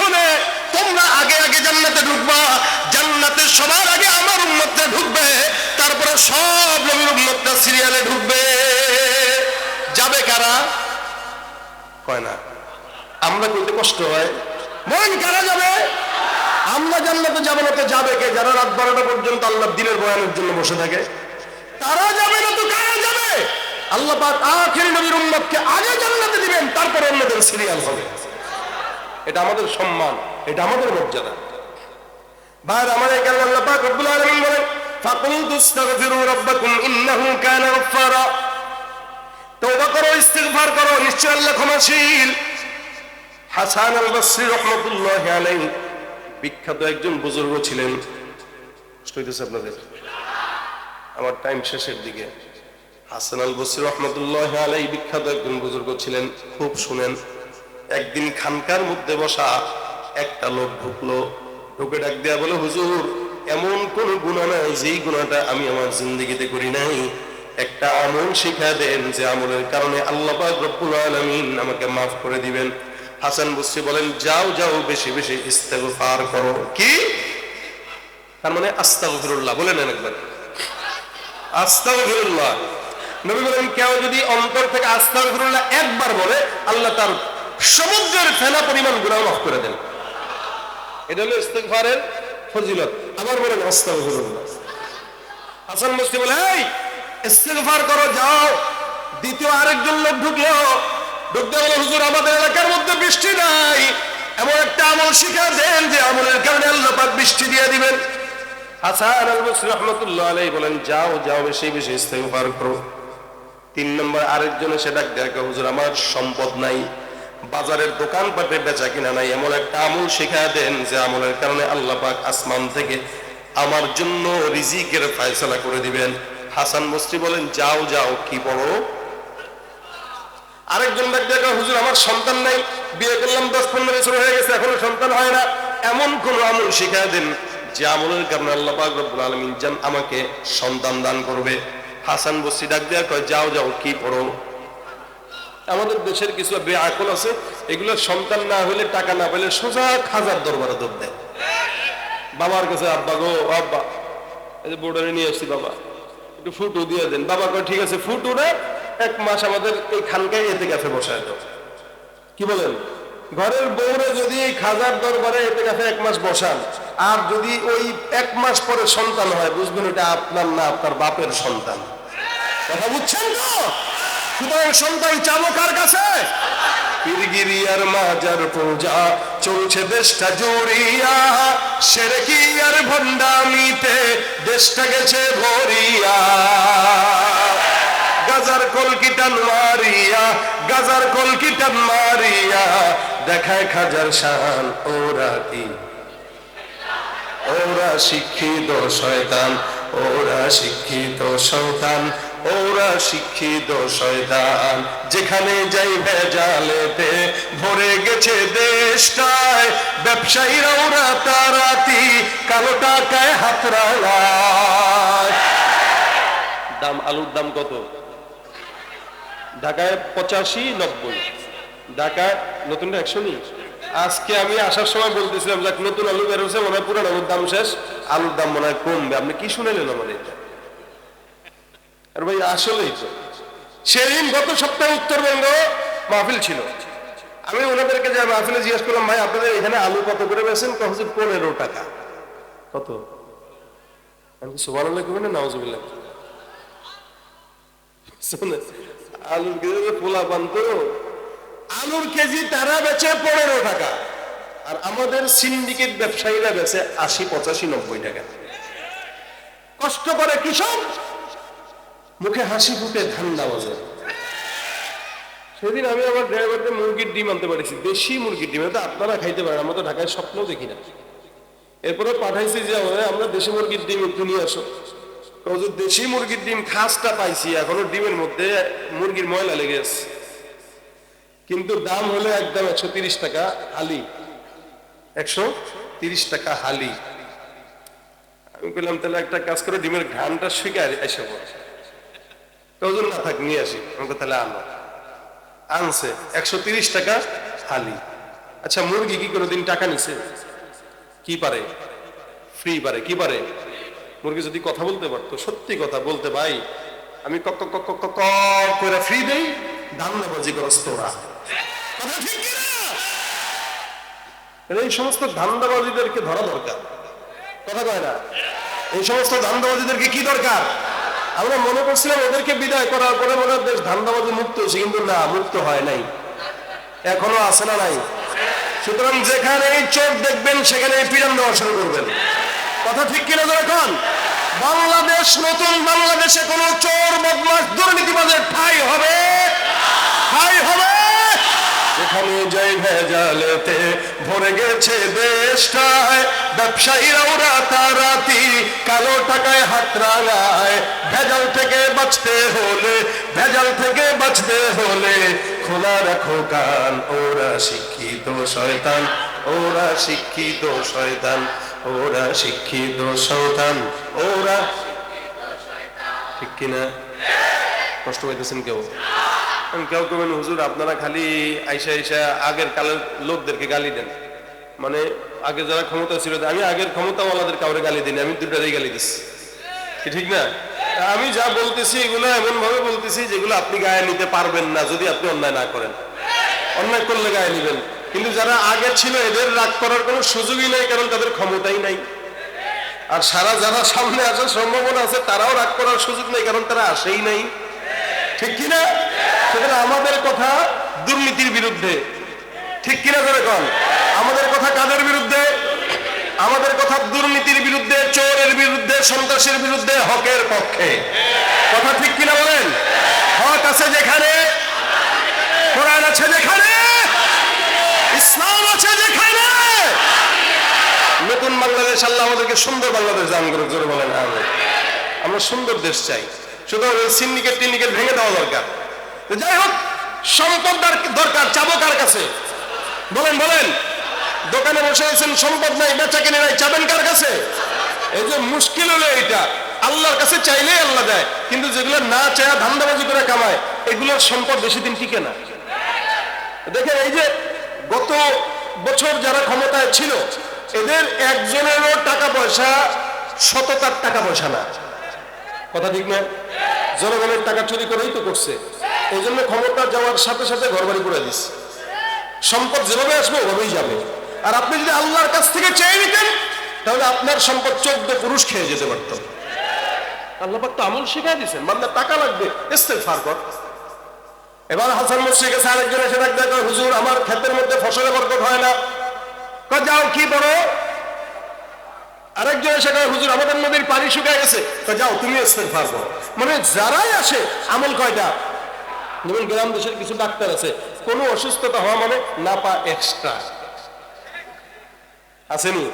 কারণে তোমরা আগে আগে জান্নাতে ঢুকবা, জান্নাতে সবার আগে আমার উম্মতটা ঢুকবে, তারপরে সব নবীর উম্মতটা সিরিয়ালে ঢুকবে। যাবে কারা? কয় না, আমরা কইতে কষ্ট হয়, বলেন কারা যাবে? আমরা জান্নাতে যাবো না তো যাবে কে? যারা রাত 12টা পর্যন্ত আল্লাহর দ্বীনের বয়ানের জন্য বসে থাকে, তারা যাবে না তো কারা যাবে? আল্লাহ পাক আখির নবীর উম্মতকে আগে জান্নাতে দিবেন, তারপর অন্যদের সিরিয়াল হবে। এটা আমাদের সম্মান, এটা আমাদের মর্যাদা। ভাইরা আমার, এই কারণে আল্লাহ পাক রব্বুল আলামিন বলেন ফাকুলতু আস্তাগফিরু রাব্বাকুম ইন্নাহু কানা গাফফারা। তওবা করো, ইস্তিগফার করো, নিশ্চয় আল্লাহ ক্ষমাশীল। হাসান আল বসরি রাহমাতুল্লাহি আলাইহি বিখ্যাত একজন বুজুর্গ ছিলেন। কষ্ট হইতেছে আপনাদের? আমার টাইম শেষের দিকে। হাসান আল বসরি রাহমাতুল্লাহি আলাইহি বিখ্যাত একজন বুজুর্গ ছিলেন, খুব শুনেন। একদিন খানকার মধ্যে বসা একটা লোক ঢুকলো, ঢুকে ডাক দেয়া বলে, হুজুর এমন কোন গুনাহ নাই যেই গুনাহটা আমি আমার জিন্দেগিতে করি নাই, একটা আমল শিখা দেন যে আমলের কারণে আল্লাহ পাক রব্বুল আলামিন আমাকে মাফ করে দিবেন। হাসান বসরি বলেন, যাও যাও বেশি বেশি ইস্তেগফার করো। কি তার মানে? আস্তাগফিরুল্লাহ বলেন একবার, আস্তাগফিরুল্লাহ। নবী বলেন, কেউ যদি অন্তর থেকে আস্তাগফিরুল্লাহ একবার বলে, আল্লাহ তার সমুদ্রের ফেনা পরিমাণ গুনাহ মাফ করে দেন। এটা হলো ইস্তেগফারের ফজিলত। আবার বলেন আস্তাগফিরুল্লাহ। হাসান বসরি বলে, এই ইস্তেগফার করো, যাও। দ্বিতীয় আরেকজন লোক ঢুকলো, ঢুকতে বলে, হুজুর আমাদের এলাকার মধ্যে বৃষ্টি নাই, এমন একটা আমল শিখা দেন যে আমলের কারণে আল্লাহ পাক বৃষ্টি দিয়ে দিবেন। হাসান আল বসরি রাহমাতুল্লাহি আলাইহি বলেন, যাও যাও বেশি বেশি ইস্তেগফার করো। 3 নম্বর আরেকজন এসে ডাক দেয়, হুজুর আমার সম্পদ নাই, বাজারের দোকানপাটে বেচা কিনা নাই, এমন একটা আমল শিখা দেন যে আমলের কারণে আল্লাহ পাক আসমান থেকে আমার জন্য রিজিকের ফয়সালা করে দিবেন। হাসান বসরি বলেন, যাও যাও। কি পড়ো? আরেকজন ডাক দেয়, হুজুর আমার সন্তান নাই, বিয়ে করলাম 10-15 বছর হয়ে গেছে, এখনো সন্তান হয় না, এমন কোন আমল শিখা দেন যে আমলের কারণে আল্লাহ পাক রব্বুল আলামিন জান আমাকে সন্তান দান করবে। হাসান বসরি ডাক দেয়া কয়, যাও যাও। কি পড়ো? আমাদের দেশের কিছু বেআকল আছে, এগুলো সন্তান না হলে, টাকা না পেলে সোজা খাজার দরবারে দৌড় দেয়। বাবার কাছে, আব্বা গো আব্বা, এই যে বোর্ডারে নিয়ে আসছি, বাবা একটু ফুটু দিয়ে দেন। বাবা কয়, ঠিক আছে। ফুটু না, 1 মাস আমাদের এই খানকায় এতে কাছে বসায় দাও। কি বলেন? ঘরের বউরে যদি খাজার দরবারে এতে কাছে 1 মাস বসান, আর যদি ওই 1 মাস পরে সন্তান হয়, বুঝবেন এটা আপনার না, আপনার বাপের সন্তান। কথা বুঝছেন তো? সুতরাং সন্তান চাবো কার কাছে? পীরগিরিয়ার মাজার পূজা চলছে দেশটা জুড়িয়া, শিরকি আর ভণ্ডামিতে দেশটা গেছে ভরিয়া। গাজার কলকিটান মারিয়া, গাজার কলকিটান মারিয়া, দেখায় খাজার শান। ওরা কি? ওরা শিক্ষিত শয়তান, ওরা শিক্ষিত শয়তান, ওরা শিক্ষিত শয়তান। যেখানে যাই ভেজালেতে ভরে গেছে দেশটায়, ব্যবসায়ীরা ওরা তারাতি কালো টাকায় হাত রাঙায়। দাম, আলুর দাম কত? ঢাকায় 85-90, ঢাকায় নতুনটা 100 আজকে আমি আসার সময় বলতেছিলাম, যাক নতুন আলু বের হচ্ছে, মনে হয় পুরান আলুর দাম শেষ, আলুর দাম মনে হয় কমবে। আপনি কি শুনেলেন আমার এটা? আর ভাই আসলেই তো সেদিন গত সপ্তাহে উত্তরবঙ্গ মাহফিল ছিল, আমি ওনাদেরকে যে মাহফিলে জিজ্ঞেস করলাম, ভাই আপনাদের এখানে আলু কত করে বেচেন? হুজুর 15 টাকা। কত? সুবহানাল্লাহ কইবেন না নাউজুবিল্লাহ? শুনে আলুর কেজি পোলা বান্ত, আলুর কেজি তারা বেচে 15 টাকা, আর আমাদের সিন্ডিকেট ব্যবসায়ীরা বেচে 80, 85, 90 টাকা। কষ্ট করে কৃষক, মুখে হাসি ফুটে ধান্দা বাজে। সেদিন আমি আমার ড্রাইভারদের মুরগির ডিম আনতে পারছি, দেশি মুরগির ডিম। এটা আপনারা খাইতে পারেন, আমরা তো ঢাকায় স্বপ্নও দেখি না। এরপরে পাঠাইছি যে আমরা দেশি মুরগির ডিম একটু নিয়ে আসো। দেশি মুরগির ডিম খাসটা পাইছি, এখনো ডিমের মধ্যে মুরগির ময়লা লেগে আছে, কিন্তু দাম হলো একদম 130 টাকা হালি। 130 টাকা হালি। আমি বললাম, তাহলে একটা কাজ করে ডিমের ঘানটা শিকার এসে পড়ে, না থাক নিয়ে আসি। আমাকে তাহলে আনো। আনছে 130 টাকা হালি। আচ্ছা মুরগি কি কোনোদিন টাকা নিছে? কি পারে? ফ্রি পারে। কি পারে? মুরগি যদি কথা বলতে পারতো, সত্যি কথা বলতে, ভাই আমি কক কক কক কক করে ফ্রি দেই, ধান্দাবাজি করস তোরা। কথা ঠিক কি না? এই সমস্ত ধান্দাবাজিদেরকে ধরা দরকার। কথা কয় না? এই সমস্ত ধান্দাবাজিদেরকে কি দরকার? আমরা মনে করছিলাম ওদেরকে বিদায় করার পরে মনে হয় দেশ ধান্দাবাজি মুক্ত হয়েছে, কিন্তু না, মুক্ত হয় নাই, এখনো আছে না নাই? সুতরাং যেখানে এই চোর দেখবেন সেখানে পিরান দেওয়া শুরু করবেন। কথা ঠিক কিনা? এখন বাংলাদেশ, নতুন বাংলাদেশে কোন চোর বদমাশ দুর্নীতিবাজের ঠাঁই হবে? ঠাঁই হবে? যেখানে যাই ভেজালেতে ভরে গেছে দেশটায়, ব্যবসায়ীরাও রাতারাতি কালো টাকায় হাত রাঙায়। ভেজাল থেকে বাঁচতে হলে, ভেজাল থেকে বাঁচতে হলে খোলা রাখো কান, ওরা শিক্ষিত শয়তান, ওরা শিক্ষিত শয়তান, ওরা শিক্ষিত শয়তান, ওরা। ঠিক কিনা? কষ্ট পাইতেছেন কেউ? কেউ কেবেন হুজুর আপনারা খালি আইসা আইসা আগের কালের লোকদেরকে গালি দেন, মানে আগে যারা ক্ষমতা ছিল, আমি আগের ক্ষমতাওয়ালাদের কাউরে গালি দিই, আমি দুটারই গালি দিচ্ছি, ঠিক না? আমি যা বলতেছি এগুলো এমন ভাবে বলতেছি যেগুলো আপনি গায়ে নিতে পারবেন না যদি আপনি অন্যায় না করেন। অন্যায় করলে গায়ে নিবেন, কিন্তু যারা আগে ছিল এদের রাগ করার কোনো সুযোগই নাই, কারণ তাদের ক্ষমতাই নাই। আর যারা সামনে আসার সম্ভাবনা আছে তারাও রাগ করার সুযোগ নেই, কারণ তারা আসেই নাই। ঠিক কিনা? সুতরাং আমাদের কথা দুর্নীতির বিরুদ্ধে, ঠিক কিনা করে কন? আমাদের কথা কাদের বিরুদ্ধে? আমাদের কথা দুর্নীতির বিরুদ্ধে, চোরের বিরুদ্ধে, সন্ত্রাসের বিরুদ্ধে, হকের পক্ষে। কথা ঠিক কিনা বলেন? হক আছে যেখানে, কোরআন আছে যেখানে, ইসলাম আছে যেখানে, নতুন বাংলাদেশ আল্লাহ আমাদেরকে সুন্দর বাংলাদেশ দান করুক। জোরে বলেন আমিন। আমরা সুন্দর দেশ চাই, সুতরাং সিন্ডিকেট টিন্ডিকেট ভেঙে দেওয়া দরকার। যাই হোক, সম্পদ দরকার, চাবো কার কাছে? বলেন বলেন। দোকানে বসে আছেন, সম্পদ নাই, বেচা কিনে নাই, চাবেন কার কাছে? এই যে মুশকিল হলো এইটা, আল্লাহর কাছে চাইলেই আল্লাহ দেয়, কিন্তু যেগুলো না চায় ধান্দাবাজি করে কামায়, এগুলোর সম্পদ বেশি দিন টিকে না। দেখেন এই যে গত বছর যারা ক্ষমতায় ছিল, এদের একজনেরও টাকা পয়সা সততার টাকা পয়সা না। কথা ঠিক না? জনগণের টাকা চুরি করেই তো করছে, এই জন্য ক্ষমতা যাওয়ার সাথে সাথে ঘরবাড়ি করে দিচ্ছে। সম্পদ যেভাবে আসবে ওভাবেই যাবে। আর আপনি যদি আল্লাহর কাছ থেকে চেয়ে নিতেন, তাহলে আপনার সম্পদ 14 পুরুষ খেয়ে যেতে পারত। আল্লাহ পাক তো আমল শিখাই দিচ্ছেন, বান্দা টাকা লাগবে ইস্তেগফার কর। এবার হাসান মসজিদ কাছে আরেকজন এসে ডাক দেয়, হুজুর আমার ক্ষেতের মধ্যে ফসলের বরকত হয় না। যাও কি বড়। আরেকজন এসে কয়, হুজুর আমাদের নদীর পানি শুকিয়ে গেছে। যাও তুমি ইস্তেগফার করো। মানে যারাই আসে আমল কয়টা? যেমন গ্রাম দেশের কিছু ডাক্তার আছে, কোনো অসুস্থতা হওয়া মানে নাপা এক্সট্রা। আসেনি?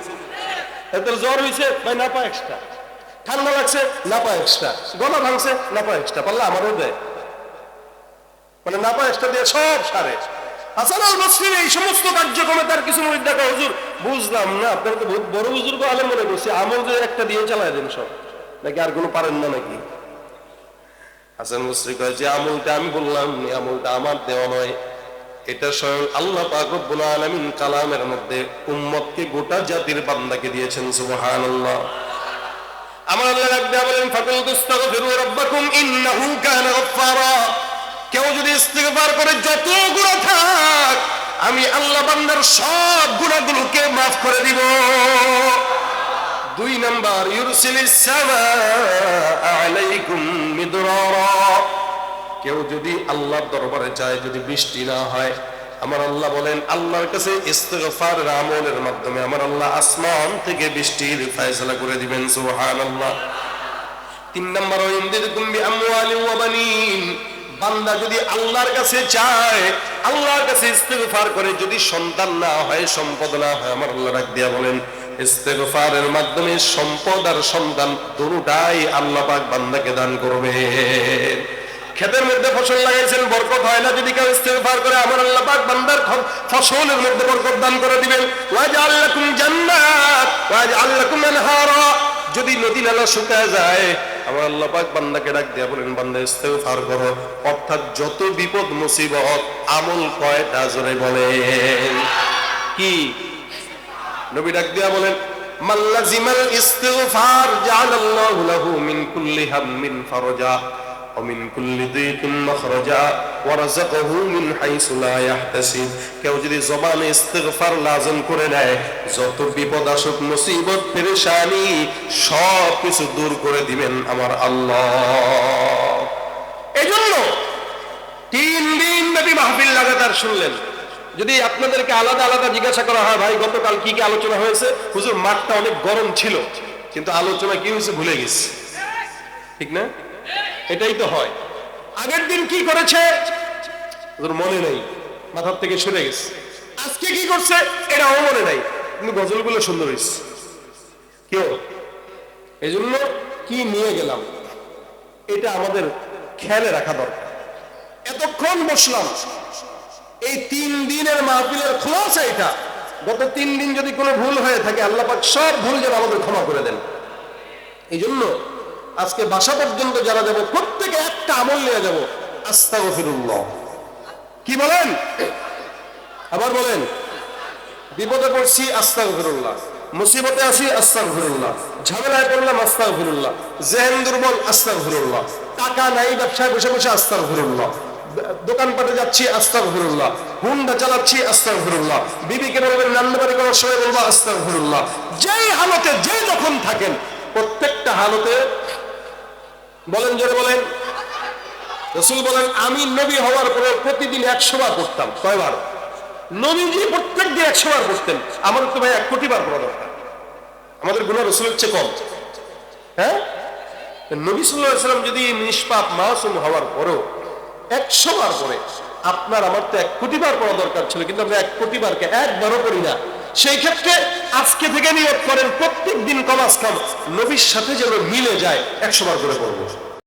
এদের জ্বর হয়েছে ভাই নাপা এক্সট্রা, ঠান্ডা লাগছে নাপা এক্সট্রা, গলা ভাঙছে নাপা এক্সট্রা, পারলে আমারও দেয়, মানে নাপা এক্সট্রা দিয়ে সব সারে। হাসান আল বসরির এই সমস্ত কার্যক্রমে তার কিছু মুরিদ দেখা, হুজুর বুঝলাম না, আপনার তো বহুত বড় বুজুর্গ আলেম মনে করছি, আমল যে একটা দিয়ে চালায় দেন সব, নাকি আর কোনো পারেন না নাকি? হাসান বসরি কয় যে আমলটা আমি বললাম, আমলটা আমার দেওয়া নয়, এটা স্বয়ং আল্লাহ পাক রব্বুল আলামিন কালামের মধ্যে উম্মতকে গোটা জাতির বান্দাকে দিয়েছেন। সুবহানাল্লাহ। আমার আল্লাহ রাব্বি বলেন, ফাকুল তাস্তাগফিরু রাব্বাকুম ইন্নাহু কানা গফফারা। কেউ যদি ইস্তিগফার করে যত গুনাহ থাক, আমি আল্লাহ বান্দার সব গুনাহগুলোকে maaf করে দিব। 2 নাম্বার, ইউরসিলিস সামাআ আলাইকুম মিদরারা। কেউ যদি আল্লাহর দরবারে যায়, যদি বৃষ্টি না হয়, আমার আল্লাহ বলেন আল্লাহর কাছে ইস্তিগফারের আমলের মাধ্যমে আমার আল্লাহ আসমান থেকে বৃষ্টির ফয়সালা করে দিবেন। সুবহানাল্লাহ। 3 নাম্বার, ইনদিরকুম বিআমওয়ালি ওয়া বানিন। বান্দা যদি আল্লাহর কাছে চায়, আল্লাহর কাছে ইস্তিগফার করে, যদি সন্তান না হয়, সম্পদ না হয়, আমার আল্লাহ ডাক দিয়া বলেন ইস্তিগফারের মাধ্যমে সম্পদ আর সন্তান দুটোটাই আল্লাহ পাক বান্দাকে দান করবে। ক্ষেতের মধ্যে ফসল লাগাইছেন, বরকত হয় না, যদি কেউ ইস্তিগফার করে, আমার আল্লাহ পাক বান্দার ফসলের মধ্যে বরকত দান করে দিবেন। ওয়াজআল লাকুম জান্নাত ওয়াজআল লাকুম আনহারা। যদি নদী নালা শুকায় যায়, আমার আল্লাহ পাক বান্দাকে ডাক দিয়া বলেন, বান্দা ইস্তিগফার করো। অর্থাৎ যত বিপদ মুসিবত, আমল কয়টা জোরে বলেন? কি? নবী ডাক দিয়া বলেন, মাল্লাজিমাল ইস্তিগফার জাআলাল্লাহু লাহু মিন কুল্লি হাম্মিন ফারজা ওয়া মিন কুল্লি দিকিন মাখরাজা ওয়া রাযাকাহু মিন হাইসু লা ইয়াহতাসিব। কেউ যদি জবানে ইস্তিগফার লাজম করে নেয়, যত বিপদ আসুক, মুসিবত, পেরেশানি সব কিছু দূর করে দিবেন আমার আল্লাহ। এজন্য 3 দিন ব্যাপী মাহফিল লাগাতার শুনলেন। যদি আপনাদেরকে আলাদা আলাদা জিজ্ঞাসা করা হয়, ভাই গতকাল কি কি আলোচনা হয়েছে, হুজুর মাঠটা অনেক গরম ছিল, কিন্তু আলোচনা কি হয়েছে ভুলে গেছি, ঠিক না? এটাই তো হয়। আগের দিন কি করেছে হুজুর মনে নেই, মাথার থেকে সরে গেছে। আজকে কি করছে এটাও মনে নাই, কিন্তু গজলগুলো সুন্দর হয়েছে। কেউ এই জন্য কি নিয়ে গেলাম এটা আমাদের খেয়ালে রাখা দরকার। এতক্ষণ বসলাম, এই 3 দিনের মাহফিলের খোলাসা এটা। গত 3 দিন যদি কোনো ভুল হয়ে থাকে, আল্লাহ পাক সব ভুল যেন আমাদের ক্ষমা করে দেন। এই জন্য আজকে বাসা পর্যন্ত যারা যাব, প্রত্যেকে একটা আমল নিয়ে যাব, আস্তাগফিরুল্লাহ। কি বলেন? আবার বলেন। বিপদে পড়ছি আস্তাগফিরুল্লাহ, মুসিবতে আছি আস্তাগফিরুল্লাহ, ঝামেলায় পড়লাম আস্তাগফিরুল্লাহ, জেহেন দুর্বল আস্তাগফিরুল্লাহ, টাকা নাই ব্যবসায় বসে বসে আস্তাগফিরুল্লাহ, দোকানপাটে যাচ্ছি আস্তাগফিরুল্লাহ, হুন্ডা চালাচ্ছি আস্তাগফিরুল্লাহ, বিবিকে বলবেন রান্নাবাড়ি করার সময় বলবো আস্তাগফিরুল্লাহ। যেই হালতে যে যখন থাকেন, প্রত্যেকটা হালতে বলেন, জোরে বলেন। রাসূল বলেন, আমি নবী হওয়ার পরে প্রতিদিন 100 বার পড়তাম। কয়বার? নবীজি প্রত্যেক দিন 100 বার পড়তেন। আমাদের তো ভাই 1 কোটি বার পড়া দরকার। আমাদের গুনাহ রাসূলের চেয়ে কম। হ্যাঁ, নবী সাল্লাল্লাহু আলাইহি ওয়াসাল্লাম যদি নিষ্পাপ মাসুম হওয়ার পরেও 100 বার পড়ে, আপনার আমার তো 1 কোটি বার পড়া দরকার ছিল, কিন্তু আমরা 1 কোটি বারকে একবারও পড়ি না। সেই ক্ষেত্রে আজকে থেকে নিয়ত করেন, প্রত্যেক দিন কম আজ কম নবীর সাথে যেন মিলে যায় 100 বার করে পড়বো।